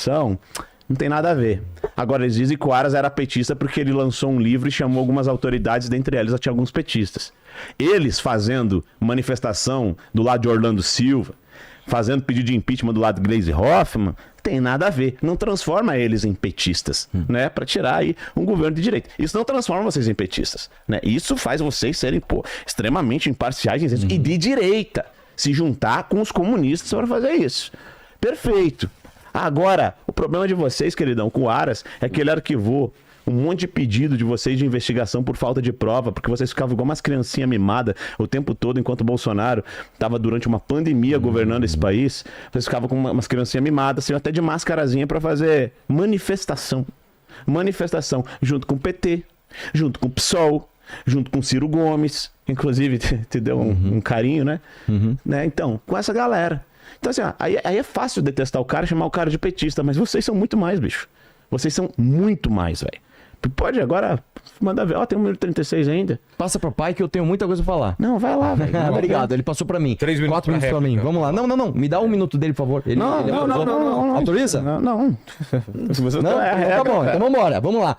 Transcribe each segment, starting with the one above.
eleição, não tem nada a ver. Agora, eles dizem que o Aras era petista porque ele lançou um livro e chamou algumas autoridades, dentre elas tinha alguns petistas. Eles fazendo manifestação do lado de Orlando Silva, fazendo pedido de impeachment do lado de Gleisi Hoffmann, tem nada a ver. Não transforma eles em petistas, né? Para tirar aí um governo de direita. Isso não transforma vocês em petistas, né? Isso faz vocês serem, extremamente imparciais e de direita. Se juntar com os comunistas para fazer isso. Perfeito. Agora, o problema de vocês, queridão, com o Aras, é que ele arquivou um monte de pedido de vocês de investigação por falta de prova, porque vocês ficavam igual umas criancinhas mimadas o tempo todo, enquanto o Bolsonaro estava durante uma pandemia governando esse país. Vocês ficavam com umas criancinhas mimadas, assim, até de máscarazinha para fazer manifestação. Manifestação, junto com o PT, junto com o PSOL, junto com o Ciro Gomes, inclusive te deu um carinho, né? Né? Então, com essa galera. Então, assim, aí é fácil detestar o cara, chamar o cara de petista, mas vocês são muito mais, bicho. Vocês são muito mais, velho. Pode agora mandar ver. Ó, tem 1 minuto e 36 ainda. Passa pro pai que eu tenho muita coisa pra falar. Não, vai lá, velho. Obrigado, ele passou pra mim. 3 minutos 4 minutos pra mim. Vamos lá. Não. Me dá 1 minuto dele, por favor. Não. Autoriza? Não. Se você Não? Tá bom, então vambora. Vamos lá.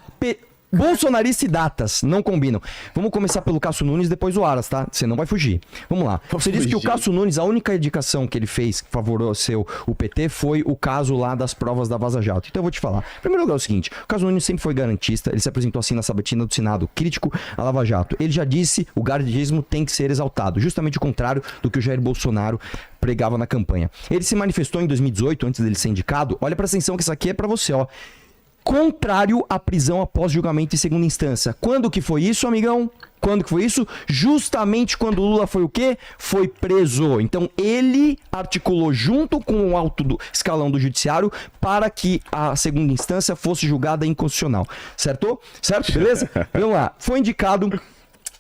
Bolsonarista e datas não combinam. Vamos começar pelo Cássio Nunes, depois o Aras, tá? Você não vai fugir. Vamos lá. Você disse que o Cássio Nunes, a única indicação que ele fez que favoreceu o PT foi o caso lá das provas da Vaza Jato. Então eu vou te falar. Em primeiro lugar é o seguinte, o Cássio Nunes sempre foi garantista, ele se apresentou assim na sabatina do Senado, crítico à Lava Jato. Ele já disse, o garantismo tem que ser exaltado, justamente o contrário do que o Jair Bolsonaro pregava na campanha. Ele se manifestou em 2018, antes dele ser indicado. Olha, presta atenção que isso aqui é pra você, ó. Contrário à prisão após julgamento em segunda instância. Quando que foi isso, amigão? Quando que foi isso? Justamente quando o Lula foi o quê? Foi preso. Então ele articulou junto com o alto escalão do judiciário para que a segunda instância fosse julgada inconstitucional. Certo? Certo? Beleza? Vamos lá. Foi indicado...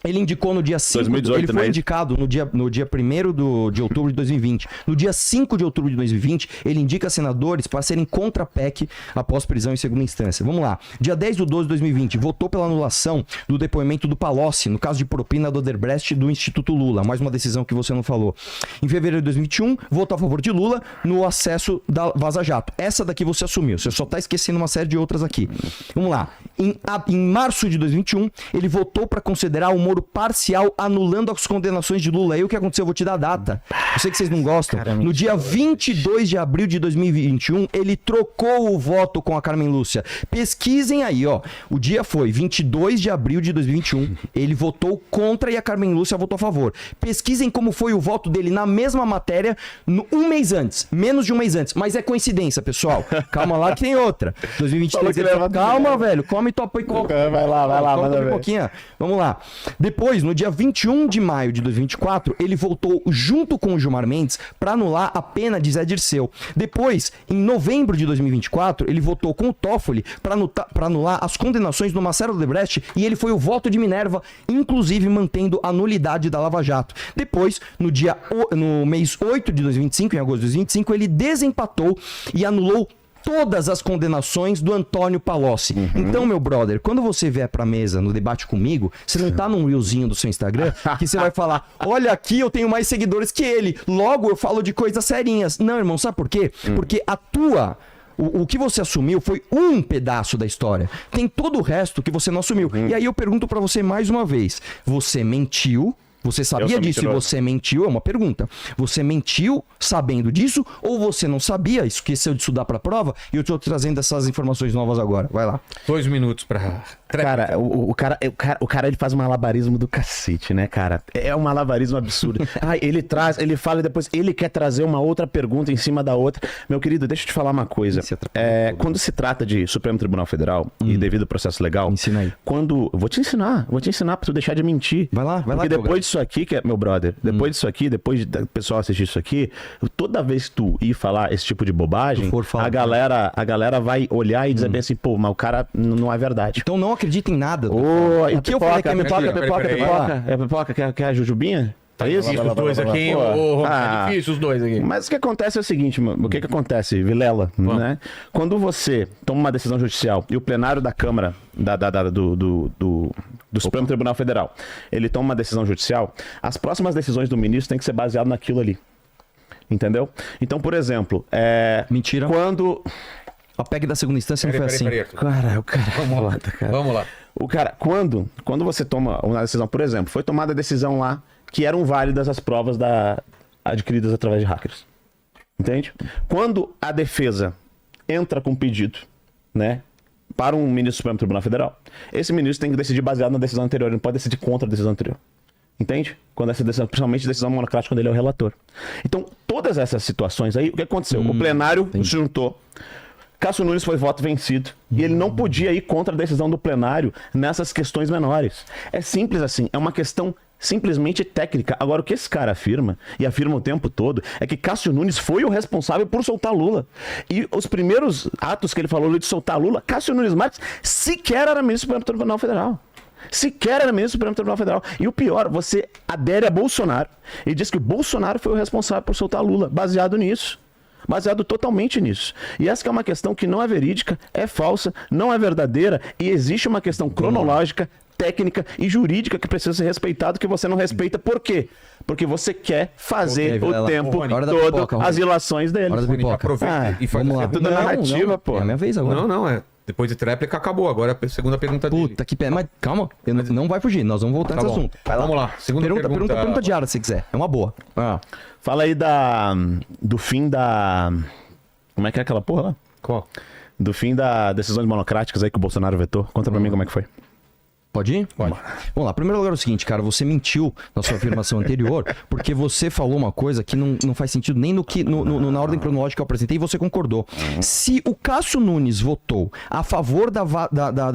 Ele indicou no dia 5, 2018, ele foi indicado no dia 1º de outubro de 2020. No dia 5 de outubro de 2020, ele indica senadores para serem contra a PEC após prisão em segunda instância. Vamos lá. Dia 10/12 de 2020, votou pela anulação do depoimento do Palocci, no caso de propina do Odebrecht do Instituto Lula. Mais uma decisão que você não falou. Em fevereiro de 2021, votou a favor de Lula no acesso da Vaza Jato. Essa daqui você assumiu. Você só está esquecendo uma série de outras aqui. Vamos lá. Em março de 2021, ele votou para considerar o Moro parcial anulando as condenações de Lula. Aí o que aconteceu? Eu vou te dar a data. Eu sei que vocês não gostam. No dia 22 de abril de 2021, ele trocou o voto com a Carmen Lúcia. Pesquisem aí, ó. O dia foi 22 de abril de 2021. Ele votou contra e a Carmen Lúcia votou a favor. Pesquisem como foi o voto dele na mesma matéria um mês antes. Menos de um mês antes. Mas é coincidência, pessoal. Calma lá que tem outra. 2023. Calma, velho. Come topa e coca. Vai lá, manda ver. Vamos lá. Depois, no dia 21 de maio de 2024, ele voltou junto com o Gilmar Mendes para anular a pena de Zé Dirceu. Depois, em novembro de 2024, ele votou com o Toffoli para anular as condenações do Marcelo Odebrecht e ele foi o voto de Minerva, inclusive mantendo a nulidade da Lava Jato. Depois, no mês 8 de 2025, em agosto de 2025, ele desempatou e anulou todas as condenações do Antônio Palocci. Então, meu brother, quando você vier pra mesa no debate comigo, você não tá num reelzinho do seu Instagram que você vai falar, olha aqui, eu tenho mais seguidores que ele, logo eu falo de coisas serinhas. Não, irmão, sabe por quê? Porque o que você assumiu foi um pedaço da história. Tem todo o resto que você não assumiu. E aí eu pergunto pra você mais uma vez, você mentiu? Você sabia disso e você mentiu? É uma pergunta. Você mentiu sabendo disso ou você não sabia, esqueceu de estudar pra prova e eu estou trazendo essas informações novas agora? Vai lá. 2 minutos pra... Cara, o cara ele faz um malabarismo do cacete, né, cara? É um malabarismo absurdo. Ele fala e depois ele quer trazer uma outra pergunta em cima da outra. Meu querido, deixa eu te falar uma coisa. Quando se trata de Supremo Tribunal Federal e devido processo legal... Ensina aí. Vou te ensinar pra tu deixar de mentir. Vai lá. Porque depois disso aqui, que é, meu brother, depois disso aqui, depois do pessoal assistir isso aqui, toda vez que tu ir falar esse tipo de bobagem, a galera vai olhar e dizer bem assim, pô, mas o cara não é verdade. Então não acredita em nada. O que eu falei que é pipoca, quer a jujubinha? É isso? Os dois aqui, é difícil os dois aqui. Mas o que acontece é o seguinte, mano, o que acontece, Vilela, né? Quando você toma uma decisão judicial e o plenário da Câmara do Supremo Tribunal Federal, ele toma uma decisão judicial, as próximas decisões do ministro têm que ser baseadas naquilo ali. Entendeu? Então, por exemplo, mentira. A PEC da segunda instância não foi assim. Cara, o cara... Vamos lá. O cara, quando você toma uma decisão, por exemplo, foi tomada a decisão lá que eram válidas as provas adquiridas através de hackers. Entende? Quando a defesa entra com pedido, né, para um ministro do Supremo Tribunal Federal, esse ministro tem que decidir baseado na decisão anterior, ele não pode decidir contra a decisão anterior. Entende? Quando essa decisão, principalmente decisão monocrática, quando ele é o relator. Então, todas essas situações aí, o que aconteceu? O plenário se juntou, Cássio Nunes foi voto vencido e ele não podia ir contra a decisão do plenário nessas questões menores. É simples assim, é uma questão simplesmente técnica. Agora, o que esse cara afirma, e afirma o tempo todo, é que Cássio Nunes foi o responsável por soltar Lula. E os primeiros atos que ele falou de soltar Lula, Cássio Nunes Marques sequer era ministro do Supremo Tribunal Federal. Sequer era ministro do Supremo Tribunal Federal. E o pior, você adere a Bolsonaro e diz que o Bolsonaro foi o responsável por soltar Lula, baseado nisso. Baseado totalmente nisso. E essa que é uma questão que não é verídica, é falsa, não é verdadeira, e existe uma questão cronológica, técnica e jurídica que precisa ser respeitado, que você não respeita. Por quê? Porque você quer fazer o tempo todo as ilações dele. Aproveita e faz é tudo narrativa, pô. É a minha vez agora. Não, é. Depois de tréplica, acabou. Agora a segunda pergunta dele. Puta que pé. Mas calma, não vai fugir. Nós vamos voltar nesse assunto. Vamos lá. Segunda pergunta de Aras, se quiser. É uma boa. Fala aí do fim da... Como é que é aquela porra lá? Qual? Do fim das decisões monocráticas aí que o Bolsonaro vetou. Conta pra mim como é que foi. Pode ir? Pode. Vamos lá. Primeiro lugar é o seguinte, cara. Você mentiu na sua afirmação anterior, porque você falou uma coisa que não faz sentido nem na ordem cronológica que eu apresentei e você concordou. Se o Cássio Nunes votou a favor da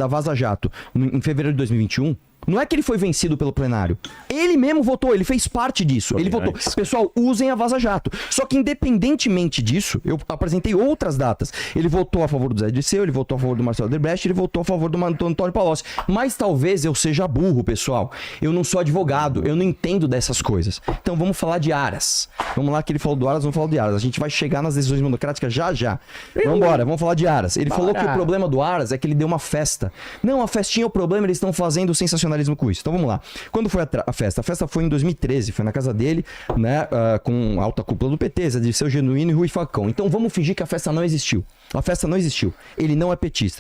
Vaza Jato em fevereiro de 2021... Não é que ele foi vencido pelo plenário. Ele mesmo votou, ele fez parte disso. Ele votou. Pessoal, usem a Vaza Jato. Só que independentemente disso, eu apresentei outras datas. Ele votou a favor do Zé Dirceu, ele votou a favor do Marcelo Odebrecht, ele votou a favor do Antônio Palocci. Mas talvez eu seja burro, pessoal. Eu não sou advogado, eu não entendo dessas coisas. Então vamos falar de Aras. Vamos lá que ele falou do Aras, vamos falar de Aras. A gente vai chegar nas decisões monocráticas já. Vambora, vamos falar de Aras. Ele falou que o problema do Aras é que ele deu uma festa. Não, a festinha é o problema, eles estão fazendo sensacionalismo com isso. Então vamos lá. Quando foi a festa? A festa foi em 2013, foi na casa dele, né, com alta cúpula do PT, Zé Dirceu Genuíno e Rui Facão. Então vamos fingir que a festa não existiu. A festa não existiu. Ele não é petista.